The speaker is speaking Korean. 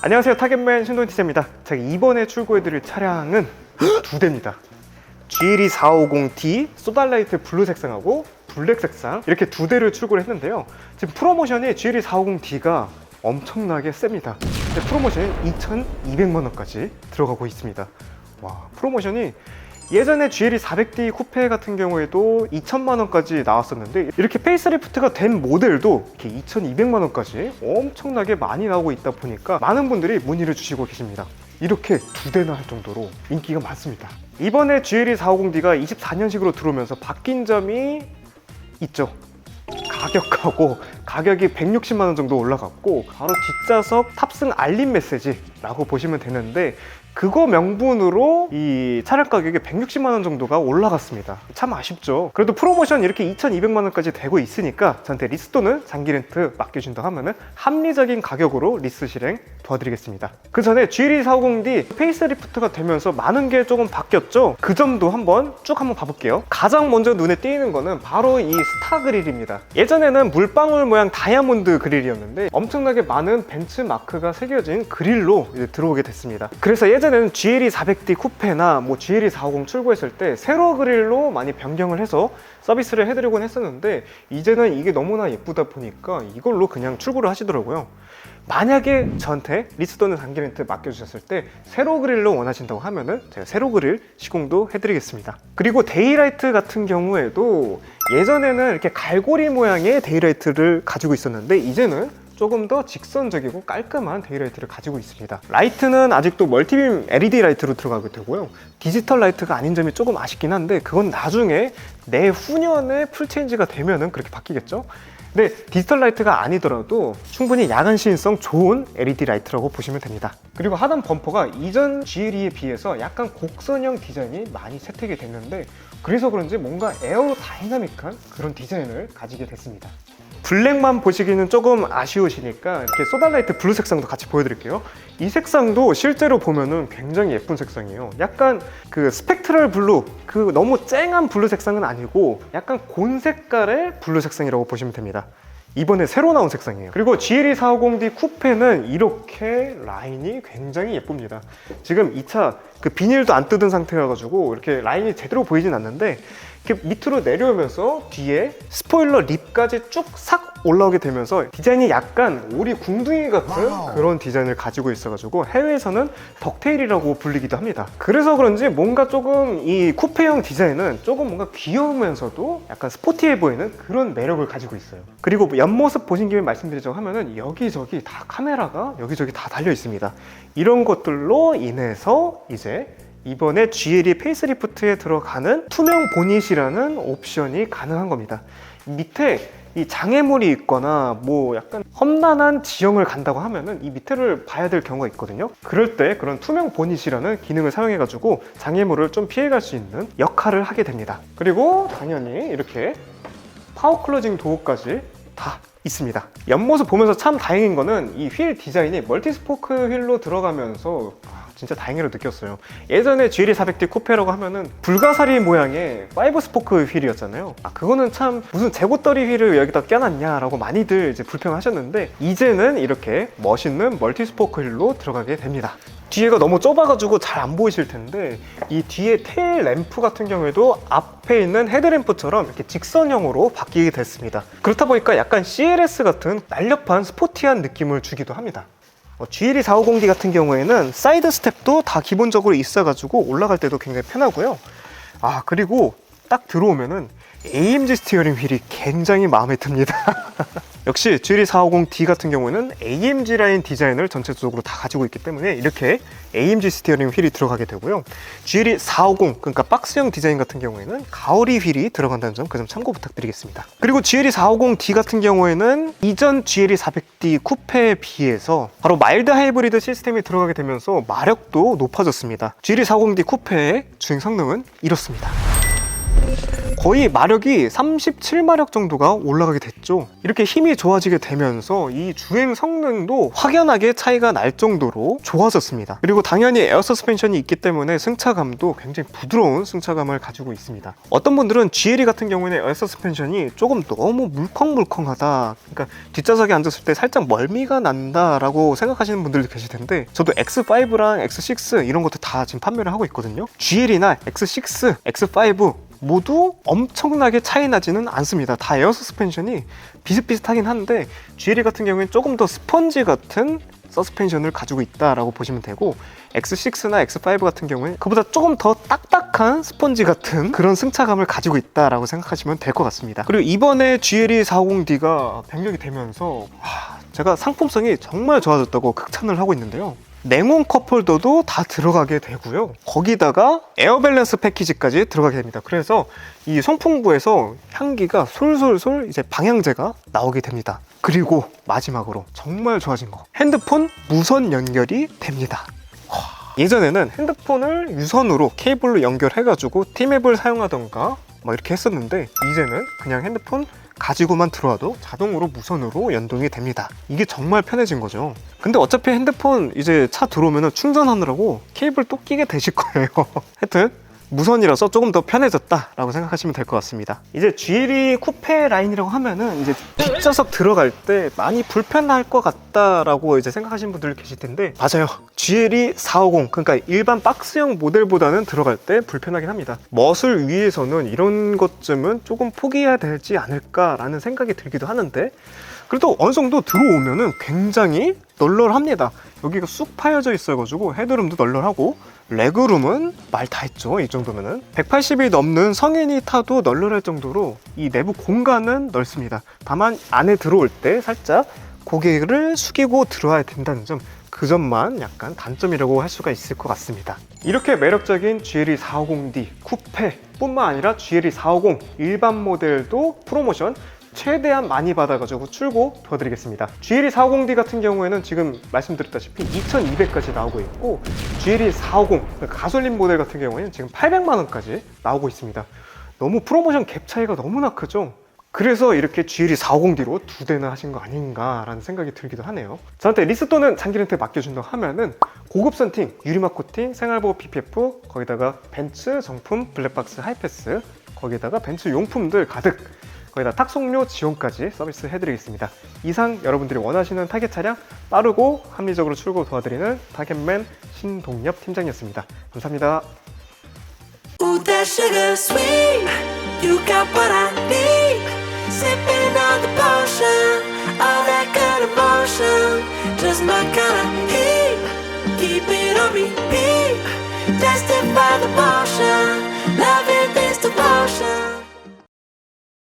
안녕하세요, 타겟맨 신동티제입니다. 제가 이번에 출고해드릴 차량은 두 대입니다. GLE450D 소달라이트 블루 색상하고 블랙 색상 이렇게 두 대를 출고를 했는데요. 지금 프로모션이 GLE450D가 엄청나게 셉니다. 프로모션이 2,200만원까지 들어가고 있습니다. 와, 프로모션이 예전에 GLE400D 쿠페 같은 경우에도 2,000만원까지 나왔었는데 이렇게 페이스리프트가 된 모델도 이렇게 2,200만원까지 엄청나게 많이 나오고 있다 보니까 많은 분들이 문의를 주시고 계십니다. 이렇게 두 대나 할 정도로 인기가 많습니다. 이번에 GLE450D가 24년식으로 들어오면서 바뀐 점이 있죠. 가격이 160만원 정도 올라갔고 바로 뒷좌석 탑승 알림 메시지라고 보시면 되는데 그거 명분으로 이 차량 가격이 160만원 정도가 올라갔습니다. 참 아쉽죠. 그래도 프로모션 이렇게 2,200만원까지 되고 있으니까 저한테 리스 또는 장기 렌트 맡겨준다고 하면은 합리적인 가격으로 리스 실행 도와드리겠습니다. 그 전에 GLE450D 페이스리프트가 되면서 많은 게 조금 바뀌었죠. 그 점도 한번 봐볼게요. 가장 먼저 눈에 띄는 거는 바로 이 스타 그릴입니다. 예전에는 물방울 모양 다이아몬드 그릴이었는데 엄청나게 많은 벤츠마크가 새겨진 그릴로 이제 들어오게 됐습니다. 그래서 예전에는 GLE400D 쿠페나 GLE450 출고했을 때 세로 그릴로 많이 변경을 해서 서비스를 해드리곤 했었는데 이제는 이게 너무나 예쁘다 보니까 이걸로 그냥 출고를 하시더라고요. 만약에 저한테 리스 또는 장기 렌트 맡겨주셨을 때 세로 그릴로 원하신다고 하면은 제가 세로 그릴 시공도 해드리겠습니다. 그리고 데이라이트 같은 경우에도 예전에는 이렇게 갈고리 모양의 데이라이트를 가지고 있었는데 이제는 조금 더 직선적이고 깔끔한 데이라이트를 가지고 있습니다. 라이트는 아직도 멀티빔 LED 라이트로 들어가게 되고요. 디지털 라이트가 아닌 점이 조금 아쉽긴 한데 그건 나중에 내후년에 풀체인지가 되면은 그렇게 바뀌겠죠. 근데 디지털 라이트가 아니더라도 충분히 야간 시인성 좋은 LED 라이트라고 보시면 됩니다. 그리고 하단 범퍼가 이전 GLE에 비해서 약간 곡선형 디자인이 많이 채택이 됐는데 그래서 그런지 뭔가 에어다이나믹한 그런 디자인을 가지게 됐습니다. 블랙만 보시기는 조금 아쉬우시니까 이렇게 소달라이트 블루 색상도 같이 보여드릴게요. 이 색상도 실제로 보면은 굉장히 예쁜 색상이에요. 약간 그 스펙트럴 블루, 그 너무 쨍한 블루 색상은 아니고 약간 곤 색깔의 블루 색상이라고 보시면 됩니다. 이번에 새로 나온 색상이에요. 그리고 GLE450D 쿠페는 이렇게 라인이 굉장히 예쁩니다. 지금 이 차 그 비닐도 안 뜯은 상태여가지고 이렇게 라인이 제대로 보이진 않는데 이렇게 밑으로 내려오면서 뒤에 스포일러 립까지 쭉 싹 올라오게 되면서 디자인이 약간 오리 궁둥이 같은 그런 디자인을 가지고 있어가지고 해외에서는 덕테일이라고 불리기도 합니다. 그래서 그런지 뭔가 조금 이 쿠페형 디자인은 조금 뭔가 귀여우면서도 약간 스포티해 보이는 그런 매력을 가지고 있어요. 그리고 옆모습 보신 김에 말씀드리자고 하면은 여기저기 다 카메라가 여기저기 다 달려 있습니다. 이런 것들로 인해서 이제 이번에 GLE 페이스리프트에 들어가는 투명 보닛이라는 옵션이 가능한 겁니다. 밑에 이 장애물이 있거나 약간 험난한 지형을 간다고 하면은 이 밑에를 봐야 될 경우가 있거든요. 그럴 때 그런 투명 보닛이라는 기능을 사용해 가지고 장애물을 좀 피해갈 수 있는 역할을 하게 됩니다. 그리고 당연히 이렇게 파워 클로징 도어까지 다 있습니다. 옆모습 보면서 참 다행인 거는 이 휠 디자인이 멀티스포크 휠로 들어가면서 진짜 다행이라고 느꼈어요. 예전에 GLE400D 쿠페라고 하면은 불가사리 모양의 5스포크 휠이었잖아요. 그거는 참 무슨 재고떨이 휠을 여기다 껴놨냐라고 많이들 이제 불평하셨는데 이제는 이렇게 멋있는 멀티스포크 휠로 들어가게 됩니다. 뒤에가 너무 좁아가지고 잘 안 보이실 텐데 이 뒤에 테일 램프 같은 경우에도 앞에 있는 헤드램프처럼 이렇게 직선형으로 바뀌게 됐습니다. 그렇다 보니까 약간 CLS 같은 날렵한 스포티한 느낌을 주기도 합니다. GLE450D 같은 경우에는 사이드 스텝도 다 기본적으로 있어가지고 올라갈 때도 굉장히 편하고요. 그리고 딱 들어오면은 AMG 스티어링 휠이 굉장히 마음에 듭니다. 역시 GLE450D 같은 경우에는 AMG 라인 디자인을 전체적으로 다 가지고 있기 때문에 이렇게 AMG 스티어링 휠이 들어가게 되고요. GLE450, 그러니까 박스형 디자인 같은 경우에는 가오리 휠이 들어간다는 점, 그 점 참고 부탁드리겠습니다. 그리고 GLE450D 같은 경우에는 이전 GLE400D 쿠페에 비해서 바로 마일드 하이브리드 시스템이 들어가게 되면서 마력도 높아졌습니다. GLE450D 쿠페의 주행 성능은 이렇습니다. 거의 마력이 37마력 정도가 올라가게 됐죠. 이렇게 힘이 좋아지게 되면서 이 주행 성능도 확연하게 차이가 날 정도로 좋아졌습니다. 그리고 당연히 에어 서스펜션이 있기 때문에 승차감도 굉장히 부드러운 승차감을 가지고 있습니다. 어떤 분들은 GLE 같은 경우에는 에어 서스펜션이 조금 너무 물컹물컹하다, 그러니까 뒷좌석에 앉았을 때 살짝 멀미가 난다라고 생각하시는 분들도 계실 텐데, 저도 X5랑 X6 이런 것도 다 지금 판매를 하고 있거든요. GLE나 X6, X5 모두 엄청나게 차이 나지는 않습니다. 다 에어 서스펜션이 비슷비슷하긴 한데 GLE 같은 경우에는 조금 더 스펀지 같은 서스펜션을 가지고 있다라고 보시면 되고, X6나 X5 같은 경우에 그보다 조금 더 딱딱한 스펀지 같은 그런 승차감을 가지고 있다라고 생각하시면 될 것 같습니다. 그리고 이번에 GLE 450D가 변경이 되면서 제가 상품성이 정말 좋아졌다고 극찬을 하고 있는데요. 냉온 컵홀더도 다 들어가게 되고요. 거기다가 에어 밸런스 패키지까지 들어가게 됩니다. 그래서 이 송풍구에서 향기가 솔솔솔 이제 방향제가 나오게 됩니다. 그리고 마지막으로 정말 좋아진 거, 핸드폰 무선 연결이 됩니다. 예전에는 핸드폰을 유선으로 케이블로 연결해가지고 T맵을 사용하던가 막 이렇게 했었는데, 이제는 그냥 핸드폰 가지고만 들어와도 자동으로 무선으로 연동이 됩니다. 이게 정말 편해진 거죠. 근데 어차피 핸드폰 이제 차 들어오면 충전하느라고 케이블 또 끼게 되실 거예요. 하여튼 무선이라서 조금 더 편해졌다라고 생각하시면 될 것 같습니다. 이제 GLE 쿠페 라인이라고 하면은 이제 뒷좌석 들어갈 때 많이 불편할 것 같다라고 이제 생각하시는 분들 계실 텐데, 맞아요. GLE 450, 그러니까 일반 박스형 모델보다는 들어갈 때 불편하긴 합니다. 멋을 위해서는 이런 것쯤은 조금 포기해야 되지 않을까라는 생각이 들기도 하는데, 그래도 어느 정도 들어오면은 굉장히 널널합니다. 여기가 쑥 파여져 있어가지고 헤드룸도 널널하고, 레그룸은 말 다 했죠. 이 정도면은 180이 넘는 성인이 타도 널널할 정도로 이 내부 공간은 넓습니다. 다만 안에 들어올 때 살짝 고개를 숙이고 들어와야 된다는 점, 그 점만 약간 단점이라고 할 수가 있을 것 같습니다. 이렇게 매력적인 GLE 450D 쿠페 뿐만 아니라 GLE 450 일반 모델도 프로모션 최대한 많이 받아가지고 출고 도와드리겠습니다. GLE 450D 같은 경우에는 지금 말씀드렸다시피 2200까지 나오고 있고, GLE 450 가솔린 모델 같은 경우에는 지금 800만원까지 나오고 있습니다. 너무 프로모션 갭 차이가 너무나 크죠. 그래서 이렇게 GLE 450D로 두 대나 하신 거 아닌가라는 생각이 들기도 하네요. 저한테 리스 또는 장기 렌트 맡겨준다고 하면은 고급 선팅, 유리막 코팅, 생활보호 PPF, 거기다가 벤츠 정품 블랙박스 하이패스, 거기다가 벤츠 용품들 가득, 거기다 탁송료 지원까지 서비스 해드리겠습니다. 이상 여러분들이 원하시는 타겟 차량 빠르고 합리적으로 출고 도와드리는 타겟맨 신동엽 팀장이었습니다. 감사합니다. Ooh, that sugar sweet, you got what I need. Sipping on the potion, all that good emotion, just my kind of heat. Keep it on repeat, tested by the motion, loving this devotion.